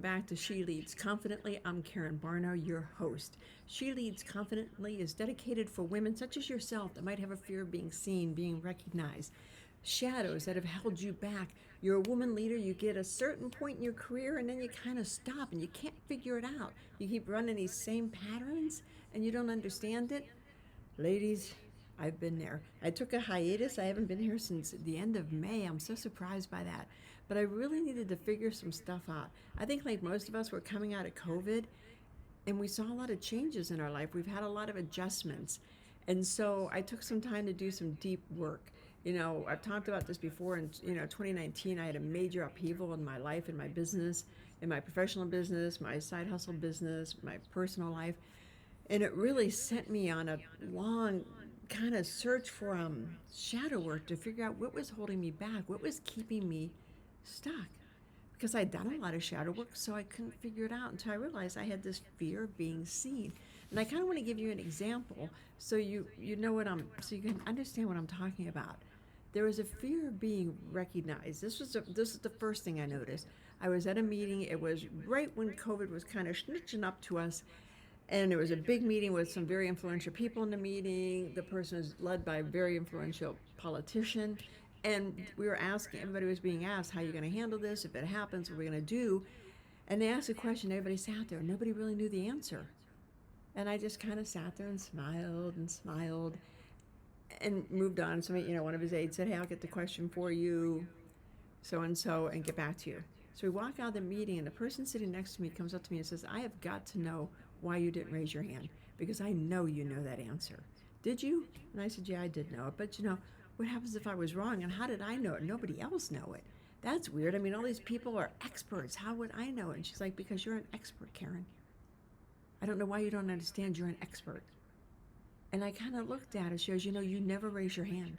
Back to She Leads Confidently. I'm Karen Barno, your host. She Leads Confidently is dedicated for women such as yourself that might have a fear of being seen, being recognized, shadows that have held you back. You're a woman leader, you get a certain point in your career and then you kind of stop and you can't figure it out. You keep running these same patterns and you don't understand it. Ladies, I've been there. I took a hiatus. I haven't been here since the end of May. I'm so surprised by that. But I really needed to figure some stuff out. I think, like most of us, we're coming out of COVID and we saw a lot of changes in our life. We've had a lot of adjustments. And so I took some time to do some deep work. I've talked about this before. In 2019, I had a major upheaval in my life, in my business, in my professional business, my side hustle business, my personal life. And it really sent me on a long kind of search for shadow work to figure out what was holding me back, what was keeping me stuck. Because I'd done a lot of shadow work, so I couldn't figure it out until I realized I had this fear of being seen. And I kind of want to give you an example so you know so you can understand what I'm talking about. There was a fear of being recognized. This is the first thing I noticed. I was at a meeting. It was right when COVID was kind of snitching up to us, and there was a big meeting with some very influential people in the meeting. The person was led by a very influential politician. And we were asking, everybody was being asked, how are you going to handle this? If it happens, what are we going to do? And they asked a question, everybody sat there, and nobody really knew the answer. And I just kind of sat there and smiled and moved on. Somebody, one of his aides said, hey, I'll get the question for you, so and get back to you. So we walk out of the meeting, and the person sitting next to me comes up to me and says, I have got to know why you didn't raise your hand, because I know you know that answer. Did you? And I said, yeah, I did know it. But what happens if I was wrong? And how did I know it? Nobody else know it. That's weird. I mean, all these people are experts. How would I know it? And she's like, because you're an expert, Karen. I don't know why you don't understand you're an expert. And I kind of looked at her. She goes, you never raise your hand.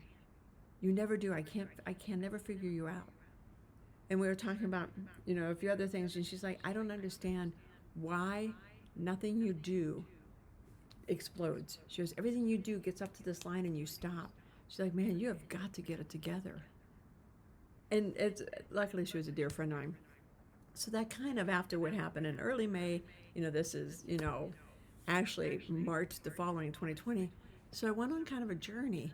You never do. I can never figure you out. And we were talking about, a few other things. And she's like, I don't understand why nothing you do explodes. She goes, everything you do gets up to this line and you stop. She's like, man, you have got to get it together. And luckily she was a dear friend of mine. So that kind of, after what happened in early May, this is, actually March the following 2020. So I went on kind of a journey,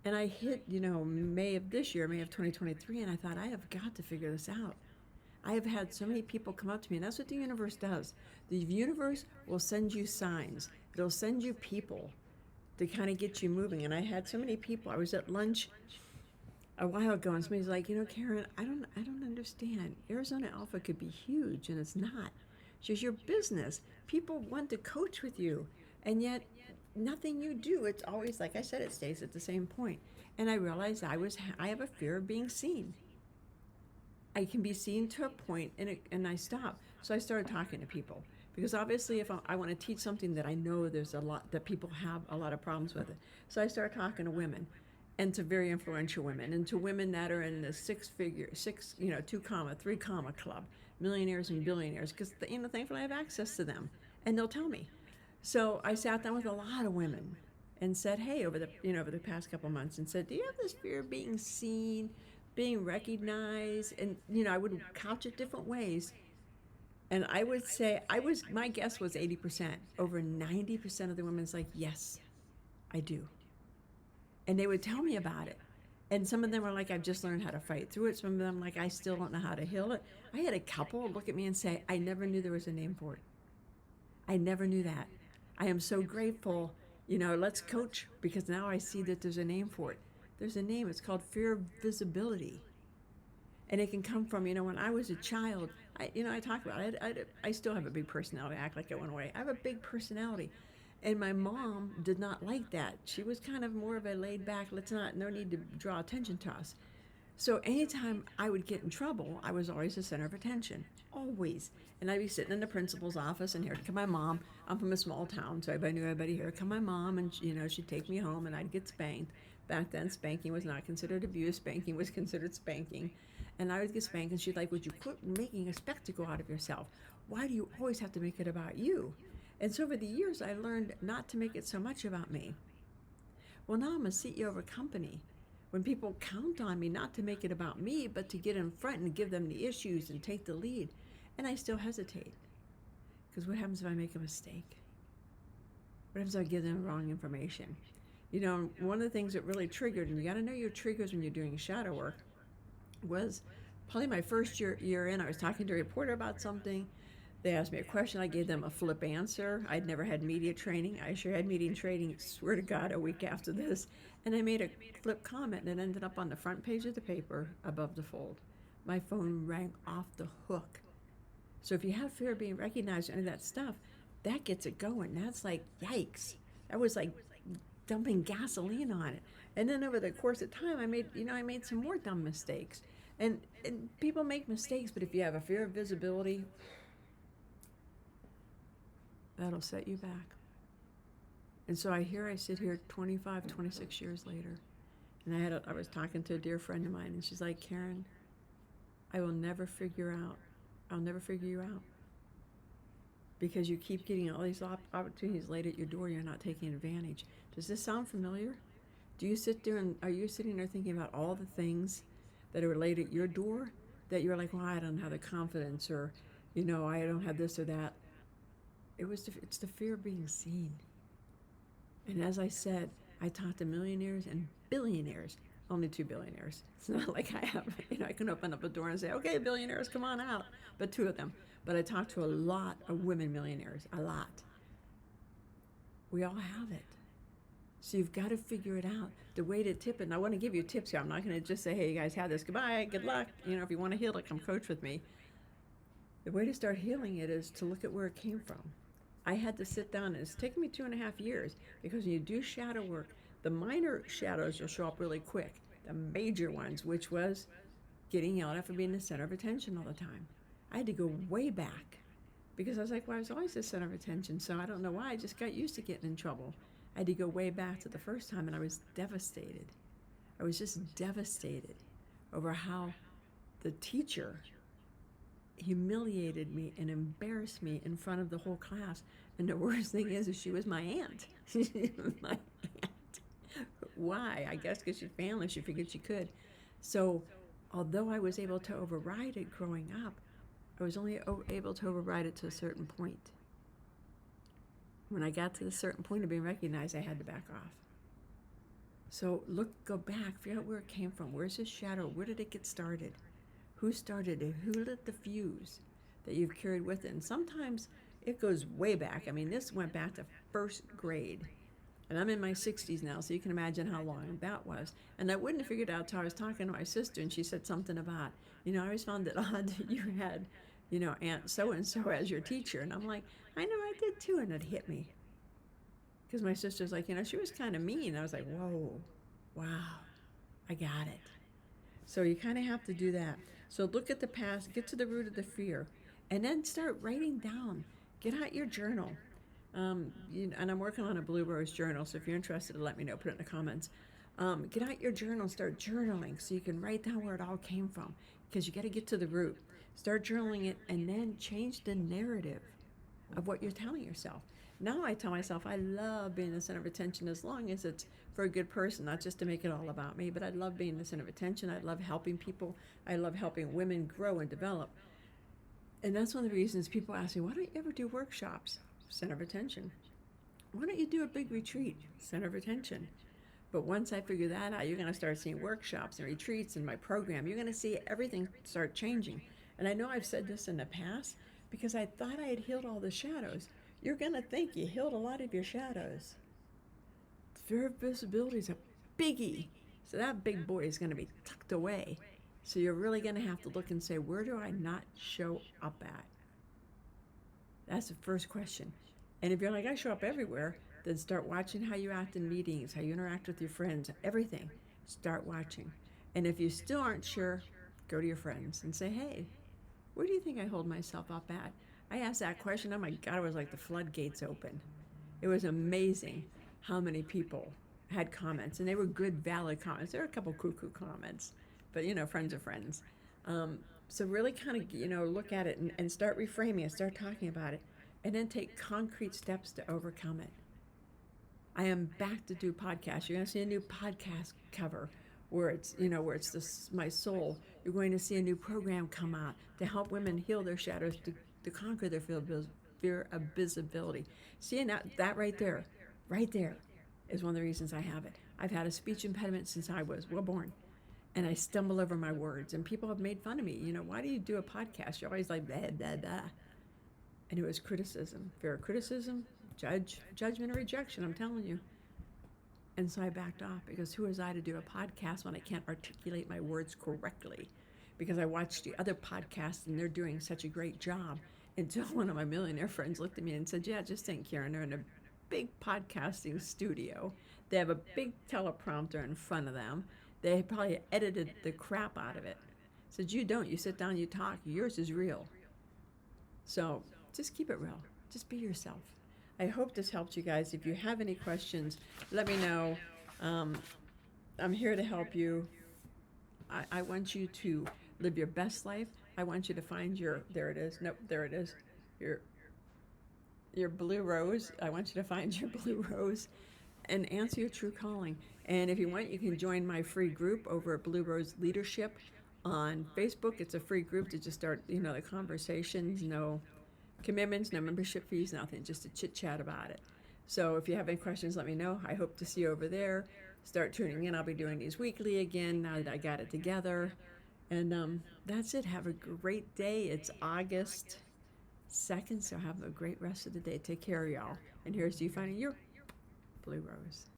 and I hit, May of this year, May of 2023, and I thought, I have got to figure this out. I have had so many people come up to me, and that's what the universe does. The universe will send you signs. It'll send you people to kind of get you moving. And I had so many people. I was at lunch a while ago, and somebody's like, Karen, I don't understand. Arizona Alpha could be huge, and it's not. It's just your business. People want to coach with you, and yet nothing you do, it's always, like I said, it stays at the same point. And I realized I have a fear of being seen. I can be seen to a point, and I stop. So I started talking to people, because obviously if I want to teach something that I know there's a lot, that people have a lot of problems with it. So I started talking to women, and to very influential women, and to women that are in the 2 comma, 3 comma club, millionaires and billionaires, because thankfully I have access to them, and they'll tell me. So I sat down with a lot of women and said, hey, over the past couple months, and said, do you have this fear of being seen, being recognized? And I would couch it different ways. And I would say, my guess was 80%. Over 90% of the women's like, yes, I do. And they would tell me about it. And some of them were like, I've just learned how to fight through it. Some of them like, I still don't know how to heal it. I had a couple look at me and say, I never knew there was a name for it. I never knew that. I am so grateful, let's coach, because now I see that there's a name for it. There's a name. It's called fear of visibility. And it can come from, when I was a child, I talk about it. I still have a big personality. I act like it went away. I have a big personality. And my mom did not like that. She was kind of more of a laid back, no need to draw attention to us. So anytime I would get in trouble, I was always the center of attention, always. And I'd be sitting in the principal's office, and here come my mom. I'm from a small town, so everybody knew everybody. Here come my mom, and she'd take me home, and I'd get spanked. Back then, spanking was not considered abuse. Spanking was considered spanking. And I would get spanked, and she'd like, would you quit making a spectacle out of yourself? Why do you always have to make it about you? And so over the years, I learned not to make it so much about me. Well, now I'm a CEO of a company. When people count on me not to make it about me, but to get in front and give them the issues and take the lead. And I still hesitate. Because what happens if I make a mistake? What happens if I give them wrong information? You know, one of the things that really triggered, and you got to know your triggers when you're doing shadow work, was probably my first year in. I was talking to a reporter about something. They asked me a question. I gave them a flip answer. I'd never had media training. I sure had media training, swear to God, a week after this. And I made a flip comment, and it ended up on the front page of the paper above the fold. My phone rang off the hook. So if you have fear of being recognized or any of that stuff, that gets it going. That's like, yikes. That was like dumping gasoline on it. And then over the course of time, I made some more dumb mistakes. And people make mistakes, but if you have a fear of visibility, that'll set you back. And so I sit here 25, 26 years later, and I was talking to a dear friend of mine, and she's like, Karen, I'll never figure you out. Because you keep getting all these opportunities laid at your door, you're not taking advantage. Does this sound familiar? Are you sitting there thinking about all the things that are laid at your door that you're like, well, I don't have the confidence, or, I don't have this or that. It's the fear of being seen. And as I said, I talk to millionaires and billionaires, only 2 billionaires. It's not like I have, I can open up a door and say, okay, billionaires, come on out, but 2 of them. But I talk to a lot of women millionaires, a lot. We all have it. So you've got to figure it out. The way to tip it, and I want to give you tips here. I'm not going to just say, hey, you guys have this, goodbye, good luck. If you want to heal it, come coach with me. The way to start healing it is to look at where it came from. I had to sit down, and it's taken me 2.5 years, because when you do shadow work, the minor shadows will show up really quick. The major ones, which was getting yelled at for being the center of attention all the time. I had to go way back, because I was like, well, I was always the center of attention, so I don't know why. I just got used to getting in trouble. I had to go way back to the first time, and I was devastated. I was just devastated over how the teacher humiliated me and embarrassed me in front of the whole class. And the worst thing is she was my aunt. My aunt. Why? I guess because she's family, she figured she could. So although I was able to override it growing up, I was only able to override it to a certain point. When I got to the certain point of being recognized, I had to back off. So go back, figure out where it came from. Where's this shadow? Where did it get started? Who started it? Who lit the fuse that you've carried with it? And sometimes it goes way back. I mean, this went back to first grade. And I'm in my 60s now, so you can imagine how long that was. And I wouldn't have figured out until I was talking to my sister, and she said something about, I always found it odd that you had, Aunt so-and-so as your teacher. And I'm like, I know I did too, and it hit me. Because my sister's like, she was kind of mean. I was like, whoa, wow, I got it. So you kind of have to do that. So look at the past, get to the root of the fear, and then start writing down. Get out your journal. And I'm working on a Blue Rose journal, so if you're interested, let me know. Put it in the comments. Get out your journal, start journaling so you can write down where it all came from, because you got to get to the root. Start journaling it, and then change the narrative of what you're telling yourself. Now I tell myself I love being the center of attention, as long as it's for a good person, not just to make it all about me, but I love being the center of attention. I love helping people. I love helping women grow and develop. And that's one of the reasons people ask me, why don't you ever do workshops? Center of attention. Why don't you do a big retreat? Center of attention. But once I figure that out, you're going to start seeing workshops and retreats in my program. You're going to see everything start changing. And I know I've said this in the past because I thought I had healed all the shadows. You're going to think you healed a lot of your shadows. Fear of visibility is a biggie. So that big boy is going to be tucked away. So you're really going to have to look and say, where do I not show up at? That's the first question. And if you're like, I show up everywhere, then start watching how you act in meetings, how you interact with your friends, everything. Start watching. And if you still aren't sure, go to your friends and say, hey, where do you think I hold myself up at? I asked that question. Oh my God, it was like the floodgates open. It was amazing how many people had comments, and they were good, valid comments. There were a couple cuckoo comments, but friends are friends. So really kind of, look at it and start reframing it, start talking about it, and then take concrete steps to overcome it. I am back to do podcasts. You're going to see a new podcast cover where it's, my soul, You're going to see a new program come out to help women heal their shadows, to conquer their fear of visibility. Seeing that right there is one of the reasons I have it. I've had a speech impediment since I was born, and I stumble over my words, and people have made fun of me. Why do you do a podcast? You're always like blah blah blah. And it was criticism, fear of criticism, judgment, or rejection. I'm telling you. And so I backed off, because who was I to do a podcast when I can't articulate my words correctly? Because I watched the other podcasts and they're doing such a great job, until one of my millionaire friends looked at me and said, yeah, just think, Karen, they're in a big podcasting studio. They have a big teleprompter in front of them. They probably edited the crap out of it. I said, you don't. You sit down, you talk. Yours is real. So just keep it real. Just be yourself. I hope this helped you guys. If you have any questions, let me know. I'm here to help you. I want you to live your best life. I want you to find there it is. Nope, there it is. Your blue rose. I want you to find your blue rose and answer your true calling. And if you want, you can join my free group over at Blue Rose Leadership on Facebook. It's a free group to just start, the conversations, no commitments, no membership fees, nothing, just a chit chat about it. So if you have any questions, let me know. I hope to see you over there. Start tuning in. I'll be doing these weekly again now that I got it together. And that's it. Have a great day. It's August 2nd, so have a great rest of the day. Take care, y'all. And here's you finding your blue rose.